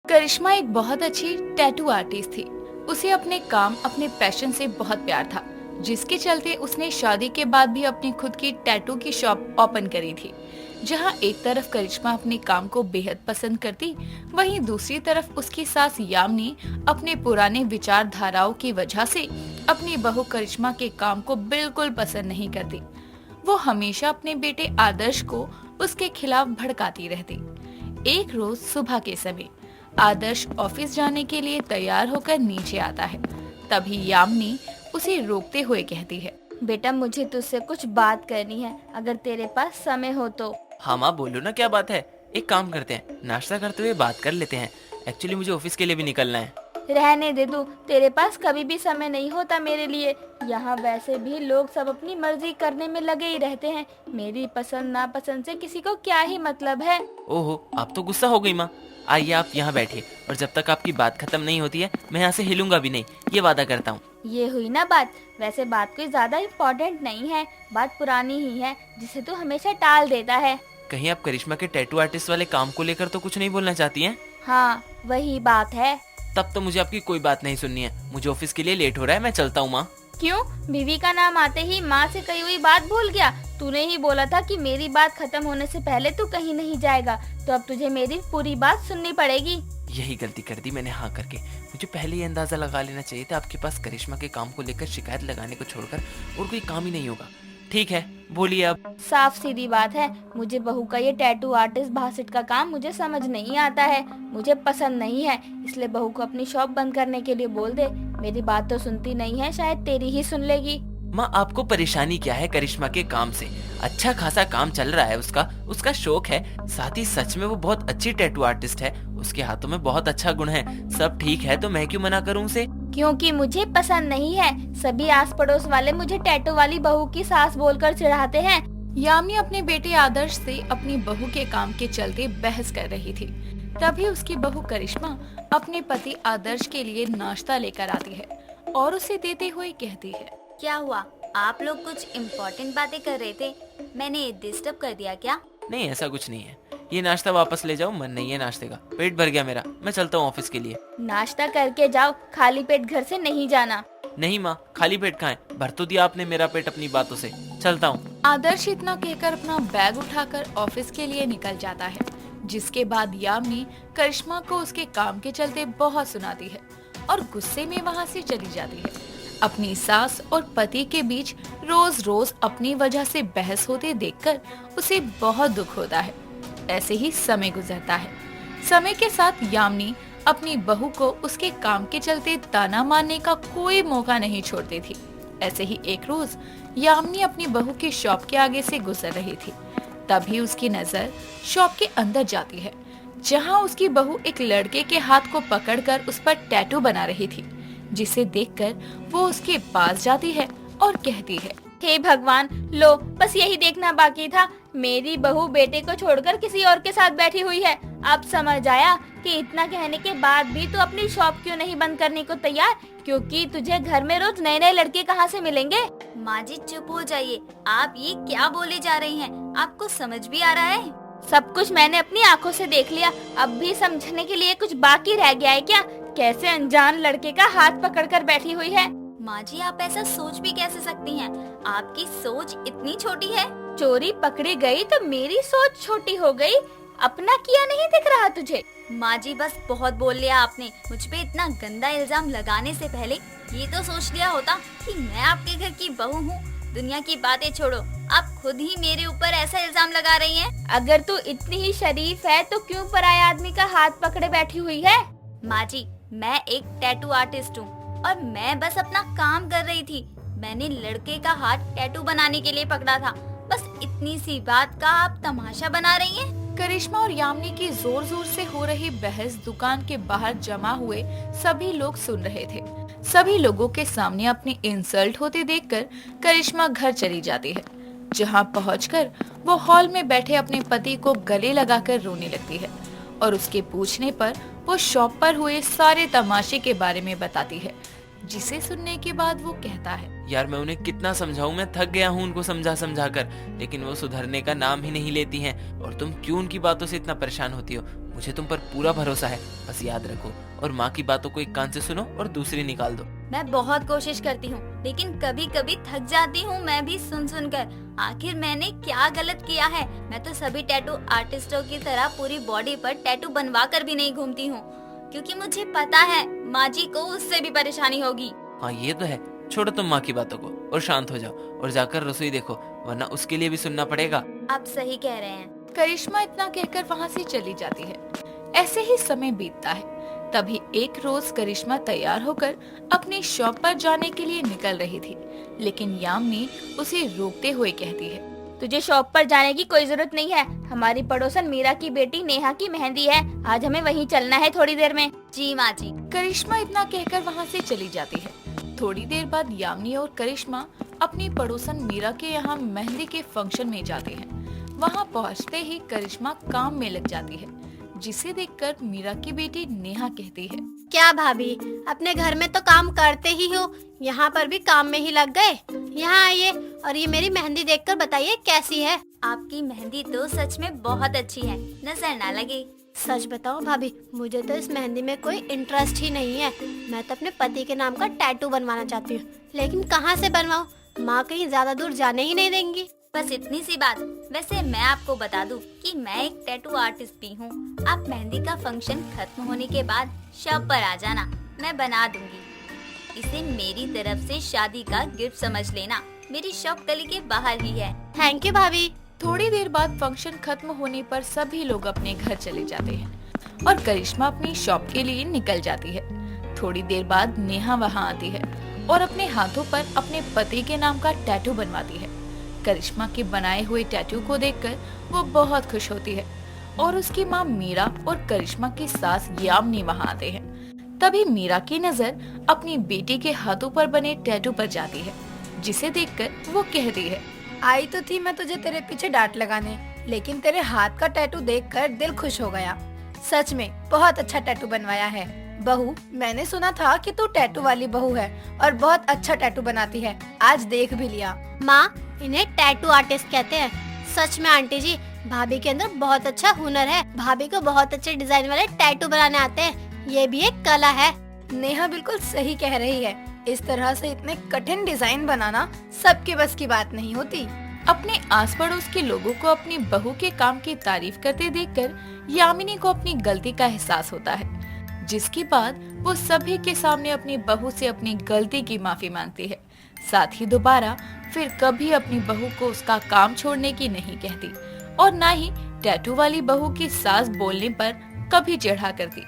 करिश्मा एक बहुत अच्छी टैटू आर्टिस्ट थी। उसे अपने काम, अपने पैशन से बहुत प्यार था, जिसके चलते उसने शादी के बाद भी अपनी खुद की टैटू की शॉप ओपन करी थी। जहां एक तरफ करिश्मा अपने काम को बेहद पसंद करती, वहीं दूसरी तरफ उसकी सास यामिनी अपने पुराने विचारधाराओं की वजह से अपनी बहू करिश्मा के काम को बिल्कुल पसंद नहीं करती। वो हमेशा अपने बेटे आदर्श को उसके खिलाफ भड़काती रहती। एक रोज सुबह के समय आदर्श ऑफिस जाने के लिए तैयार होकर नीचे आता है। तभी यामिनी उसे रोकते हुए कहती है, बेटा, मुझे तुझसे कुछ बात करनी है, अगर तेरे पास समय हो तो। हाँ माँ, बोलो ना, क्या बात है। एक काम करते हैं, नाश्ता करते हुए बात कर लेते हैं। एक्चुअली मुझे ऑफिस के लिए भी निकलना है। रहने दे तू, तेरे पास कभी भी समय नहीं होता मेरे लिए। यहाँ वैसे भी लोग सब अपनी मर्जी करने में लगे ही रहते हैं। मेरी पसंद नापसंद से किसी को क्या ही मतलब है। ओहो, आप तो गुस्सा हो गई माँ। आइए आप यहाँ बैठिए, और जब तक आपकी बात खत्म नहीं होती है मैं यहाँ से हिलूंगा भी नहीं, ये वादा करता हूँ। ये हुई ना बात। वैसे बात कोई ज्यादा इम्पोर्टेंट नहीं है, बात पुरानी ही है जिसे तू हमेशा टाल देता है। कहीं आप करिश्मा के टैटू आर्टिस्ट वाले काम को लेकर तो कुछ नहीं बोलना चाहती हैं? हाँ, वही बात है। तब तो मुझे आपकी कोई बात नहीं सुननी है। मुझे ऑफिस के लिए लेट हो रहा है, मैं चलता हूँ माँ। क्यों? बीवी का नाम आते ही माँ से कही हुई बात भूल गया? तूने ही बोला था कि मेरी बात खत्म होने से पहले तू कहीं नहीं जाएगा, तो अब तुझे मेरी पूरी बात सुननी पड़ेगी। यही गलती कर दी मैंने हाँ करके। मुझे पहले ही अंदाजा लगा लेना चाहिए था आपके पास करिश्मा के काम को लेकर शिकायत लगाने को छोड़कर और कोई काम ही नहीं होगा। ठीक है, बोलिए अब। साफ सीधी बात है, मुझे बहू का ये टैटू आर्टिस्ट भासिट का काम मुझे समझ नहीं आता है, मुझे पसंद नहीं है। इसलिए बहू को अपनी शॉप बंद करने के लिए बोल दे। मेरी बात तो सुनती नहीं है, शायद तेरी ही सुन लेगी। माँ, आपको परेशानी क्या है करिश्मा के काम से? अच्छा खासा काम चल रहा है उसका शौक है। साथ ही सच में वो बहुत अच्छी टैटू आर्टिस्ट है। उसके हाथों में बहुत अच्छा गुण है। सब ठीक है तो मैं क्यों मना करूँ उसे? क्योंकि मुझे पसंद नहीं है। सभी आस पड़ोस वाले मुझे टैटू वाली बहू की सास बोलकर चिढ़ाते हैं। यामिनी अपने बेटे आदर्श से अपनी बहू के काम के चलते बहस कर रही थी। तभी उसकी बहू करिश्मा अपने पति आदर्श के लिए नाश्ता लेकर आती है और उसे देते हुए कहती है, क्या हुआ? आप लोग कुछ इम्पोर्टेंट बातें कर रहे थे, मैंने डिस्टर्ब कर दिया क्या? नहीं, ऐसा कुछ नहीं है। ये नाश्ता वापस ले जाओ, मन नहीं है नाश्ते का। पेट भर गया मेरा, मैं चलता हूँ ऑफिस के लिए। नाश्ता करके जाओ, खाली पेट घर से नहीं जाना। नहीं माँ, खाली पेट खाएं। भर तो दिया आपने मेरा पेट अपनी बातों से। चलता हूँ। आदर्श इतना कहकर अपना बैग उठाकर ऑफिस के लिए निकल जाता है। जिसके बाद यामिनी करिश्मा को उसके काम के चलते बहुत सुनाती है और गुस्से में वहाँ से चली जाती है। अपनी सास और पति के बीच रोज रोज अपनी वजह से बहस होते देखकर उसे बहुत दुख होता है। ऐसे ही समय गुजरता है। समय के साथ यामिनी अपनी बहू को उसके काम के चलते ताना मारने का कोई मौका नहीं छोड़ती थी। ऐसे ही एक रोज यामिनी अपनी बहू की शॉप के आगे से गुजर रही थी। तभी उसकी नजर शॉप के अंदर जाती है, जहां उसकी बहू एक लड़के के हाथ को पकड़कर उस पर टैटू बना रही थी। जिसे देखकर वो उसके पास जाती है और कहती है, हे भगवान, लो बस यही देखना बाकी था। मेरी बहू बेटे को छोड़कर किसी और के साथ बैठी हुई है। अब समझ आया कि इतना कहने के बाद भी तू अपनी शॉप क्यों नहीं बंद करने को तैयार, क्योंकि तुझे घर में रोज नए नए लड़के कहाँ से मिलेंगे। माँ जी चुप हो जाइए, आप ये क्या बोले जा रही हैं? आपको समझ भी आ रहा है? सब कुछ मैंने अपनी आंखों से देख लिया, अब भी समझने के लिए कुछ बाकी रह गया है क्या? कैसे अनजान लड़के का हाथ पकड़कर बैठी हुई है। माँ जी, आप ऐसा सोच भी कैसे सकती हैं? आपकी सोच इतनी छोटी है। चोरी पकड़ी गई तो मेरी सोच छोटी हो गई। अपना किया नहीं दिख रहा तुझे? माँ जी बस बहुत बोल लिया आपने। मुझ पे इतना गंदा इल्जाम लगाने से पहले ये तो सोच लिया होता कि मैं आपके घर की बहू हूँ। दुनिया की बातें छोड़ो, आप खुद ही मेरे ऊपर ऐसा इल्जाम लगा रही हैं। अगर तू इतनी ही शरीफ है तो क्यों पराये आदमी का हाथ पकड़े बैठी हुई है? माँ जी, मैं एक टैटू आर्टिस्ट हूँ और मैं बस अपना काम कर रही थी। मैंने लड़के का हाथ टैटू बनाने के लिए पकड़ा था। बस इतनी सी बात का आप तमाशा बना रही हैं। करिश्मा और यामिनी की जोर जोर से हो रही बहस दुकान के बाहर जमा हुए सभी लोग सुन रहे थे। सभी लोगों के सामने अपनी इंसल्ट होते देखकर करिश्मा घर चली जाती है, जहां पहुंचकर वो हॉल में बैठे अपने पति को गले लगाकर रोने लगती है और उसके पूछने पर वो शॉप पर हुए सारे तमाशे के बारे में बताती है। जिसे सुनने के बाद वो कहता है, यार मैं उन्हें कितना समझाऊं, मैं थक गया हूं उनको समझा कर, लेकिन वो सुधरने का नाम ही नहीं लेती हैं। और तुम क्यों उनकी बातों से इतना परेशान होती हो? मुझे तुम पर पूरा भरोसा है, बस याद रखो और माँ की बातों को एक कान से सुनो और दूसरी निकाल दो। मैं बहुत कोशिश करती हूँ, लेकिन कभी कभी थक जाती हूँ मैं भी सुन कर। आखिर मैंने क्या गलत किया है? मैं तो सभी टैटू आर्टिस्टों की तरह पूरी बॉडी पर टैटू बनवा कर भी नहीं घूमती हूँ, क्योंकि मुझे पता है माँ जी को उससे भी परेशानी होगी। हाँ ये तो है, छोड़ो तुम माँ की बातों को और शांत हो जाओ और जाकर रसोई देखो, वरना उसके लिए भी सुनना पड़ेगा। आप सही कह रहे हैं। करिश्मा इतना कहकर वहाँ से चली जाती है। ऐसे ही समय बीतता है। तभी एक रोज करिश्मा तैयार होकर अपनी शॉप पर जाने के लिए निकल रही थी, लेकिन यामिनी उसे रोकते हुए कहती है, तुझे शॉप पर जाने की कोई जरूरत नहीं है। हमारी पड़ोसन मीरा की बेटी नेहा की मेहंदी है, आज हमें वहीं चलना है थोड़ी देर में। जी माँ जी। करिश्मा इतना कहकर वहाँ से चली जाती है। थोड़ी देर बाद यामिनी और करिश्मा अपनी पड़ोसन मीरा के यहाँ मेहंदी के फंक्शन में जाते हैं। वहाँ पहुँचते ही करिश्मा काम में लग जाती है, जिसे देखकर मीरा की बेटी नेहा कहती है, क्या भाभी, अपने घर में तो काम करते ही हो, यहाँ पर भी काम में ही लग गए। यहाँ आइए और ये मेरी मेहंदी देखकर बताइए कैसी है। आपकी मेहंदी तो सच में बहुत अच्छी है, नजर ना लगे। सच बताओ भाभी, मुझे तो इस मेहंदी में कोई इंटरेस्ट ही नहीं है। मैं तो अपने पति के नाम का टैटू बनवाना चाहती हूँ, लेकिन कहाँ से बनवाऊँ? माँ कहीं ज्यादा दूर जाने ही नहीं देंगी। बस इतनी सी बात। वैसे मैं आपको बता दूं कि मैं एक टैटू आर्टिस्ट भी हूँ। आप मेहंदी का फंक्शन खत्म होने के बाद शॉप पर आ जाना, मैं बना दूंगी। इसे मेरी तरफ से शादी का गिफ्ट समझ लेना। मेरी शॉप गली के बाहर ही है। थैंक यू भाभी। थोड़ी देर बाद फंक्शन खत्म होने पर सभी लोग अपने घर चले जाते हैं और करिश्मा अपनी शॉप के लिए निकल जाती है। थोड़ी देर बाद नेहा वहाँ आती है और अपने हाथों पर अपने पति के नाम का टैटू बनवाती है। करिश्मा के बनाए हुए टैटू को देखकर वो बहुत खुश होती है और उसकी माँ मीरा और करिश्मा की सास यामिनी वहाँ आते हैं। तभी मीरा की नजर अपनी बेटी के हाथों पर बने टैटू पर जाती है, जिसे देखकर वो कहती है, आई तो थी मैं तुझे तेरे पीछे डांट लगाने, लेकिन तेरे हाथ का टैटू देखकर दिल खुश हो गया। सच में बहुत अच्छा टैटू बनवाया है। बहू, मैंने सुना था कि तू टैटू वाली बहू है और बहुत अच्छा टैटू बनाती है, आज देख भी लिया। माँ, इन्हें टैटू आर्टिस्ट कहते हैं। सच में आंटी जी, भाभी के अंदर बहुत अच्छा हुनर है। भाभी को बहुत अच्छे डिजाइन वाले टैटू बनाने आते हैं, ये भी एक कला है। नेहा बिल्कुल सही कह रही है, इस तरह से इतने कठिन डिजाइन बनाना सबके बस की बात नहीं होती। अपने आस पड़ोस के लोगों को अपनी बहू के काम की तारीफ करते देखकर यामिनी को अपनी गलती का एहसास होता है, जिसके बाद वो सभी के सामने अपनी बहू से अपनी गलती की माफी मांगती है। साथ ही दोबारा फिर कभी अपनी बहू को उसका काम छोड़ने की नहीं कहती और न ही टैटू वाली बहू की सास बोलने पर कभी चिढ़ा करती।